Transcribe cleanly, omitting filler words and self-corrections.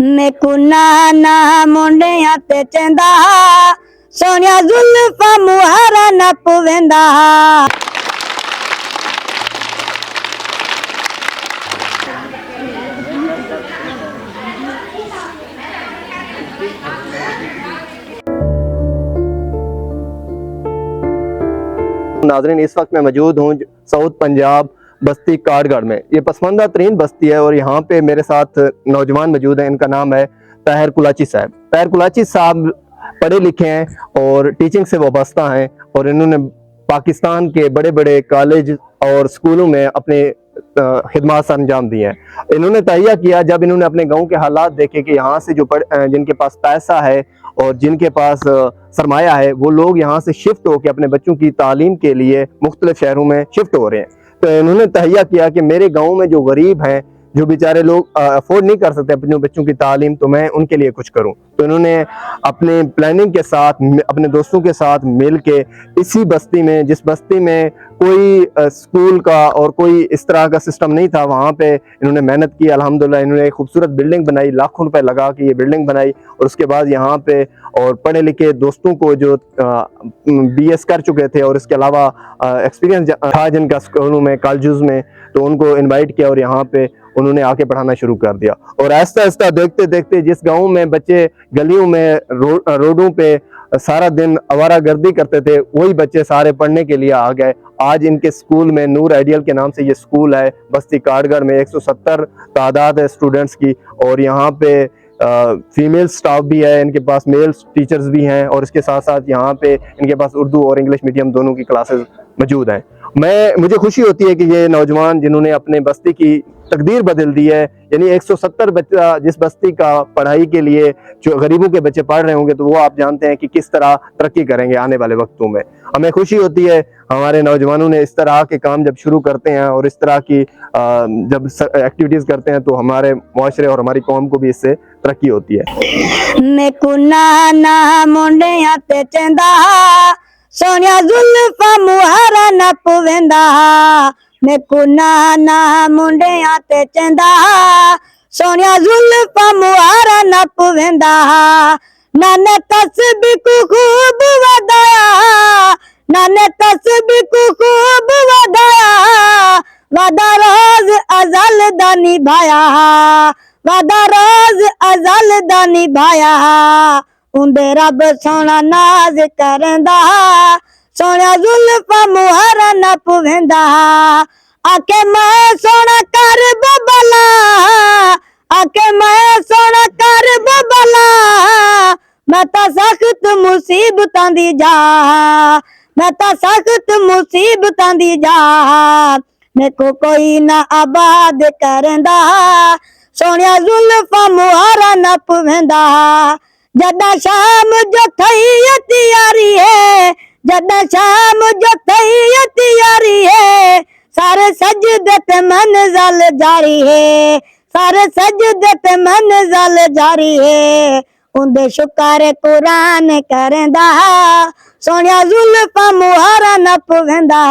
मेकू नाना मुंडिया ते चंदा सोनिया जुल्फा मुहारा न पवेंदा। नाज़रीन, इस वक्त मैं मौजूद हूँ साउथ पंजाब बस्ती काठगढ़ में। ये पसमानदा तरीन बस्ती है और यहाँ पे मेरे साथ नौजवान मौजूद हैं। इनका नाम है ताहिर कुलाची साहब। ताहिर कुलाची साहब पढ़े लिखे हैं और टीचिंग से वाबस्ता हैं और इन्होंने पाकिस्तान के बड़े बड़े कॉलेज और स्कूलों में अपने खिदमत अंजाम दी हैं। इन्होंने तहिया किया जब इन्होंने अपने गांव के हालात देखे कि यहाँ से जो जिनके पास पैसा है और जिनके पास सरमाया है वो लोग यहाँ से शिफ्ट होकर अपने बच्चों की तालीम के लिए मुख्तलिफ शहरों में शिफ्ट हो रहे हैं। तो इन्होंने तहिया किया कि मेरे गांव में जो गरीब हैं, जो बेचारे लोग अफोर्ड नहीं कर सकते अपने बच्चों की तालीम, तो मैं उनके लिए कुछ करूं। तो इन्होंने अपने प्लानिंग के साथ अपने दोस्तों के साथ मिल के इसी बस्ती में, जिस बस्ती में कोई स्कूल का और कोई इस तरह का सिस्टम नहीं था, वहाँ पे इन्होंने मेहनत की। अल्हम्दुलिल्लाह इन्होंने एक खूबसूरत बिल्डिंग बनाई, लाखों रुपए लगा के ये बिल्डिंग बनाई। और उसके बाद यहाँ पे और पढ़े लिखे दोस्तों को जो BS कर चुके थे और इसके अलावा एक्सपीरियंस था जिनका स्कूलों में, कॉलेजेस में, तो उनको इनवाइट किया और यहाँ पे उन्होंने आके पढ़ाना शुरू कर दिया। और आहिस्ता आहिस्ता देखते देखते जिस गांव में बच्चे गलियों में रोडों पे सारा दिन आवारागर्दी करते थे, वही बच्चे सारे पढ़ने के लिए आ गए। आज इनके स्कूल में नूर आइडियल के नाम से ये स्कूल है बस्ती काठगढ़ में। 170 तादाद है स्टूडेंट्स की और यहाँ पे फीमेल स्टाफ भी है, इनके पास मेल टीचर्स भी हैं और इसके साथ साथ यहाँ पे इनके पास उर्दू और इंग्लिश मीडियम दोनों की क्लासेस मौजूद हैं। मुझे खुशी होती है कि ये नौजवान जिन्होंने अपने बस्ती की तकदीर बदल दी है, यानी 170 बच्चा जिस बस्ती का पढ़ाई के लिए जो गरीबों के बच्चे पढ़ रहे होंगे, तो वो आप जानते हैं कि किस तरह तरक्की करेंगे आने वाले वक्तों में। हमें खुशी होती है हमारे नौजवानों ने इस तरह के काम जब शुरू करते हैं और इस तरह की जब एक्टिविटीज करते हैं तो हमारे मुआशरे और हमारी कौम को भी इससे तरक्की होती है। मेकू नाना मुंडिया ते चंदा सोनिया जुल्फा मुहारा न पवेंदा। मेकू नाना मुंडिया ते चंदा सोनिया जुल्फा मुहारा न पवेंदा। नाने तस्बी को खूब वधाया, नाने तस्बी को खूब वधाया, वादा रोज अजल दा निभाया, वादा रोज अजल दा निभाया। उंदे रब सोना नाज करंदा सोनिया जुल्फा मुहारा न पवेंदा। आके मैं सोना कर बबला, आके मैं सोना कर बबला, मैं तो सख्त मुसीबतां दी जा, मैं तो सख्त मुसीबतां दी जा। मेको कोई ना आबाद करंदा सोनिया जुल्फा मुहारा न पवेंदा। जदा शाम जो थई तैयारी है, जदा शाम जो थई तैयारी है, सारे सजदे ते मंज़िल जारी है, सारे सजदे ते मंज़िल जारी है। उंदे शुक्र कुरान करंदा सोनिया जुल्फा मुहारा न पवेंदा।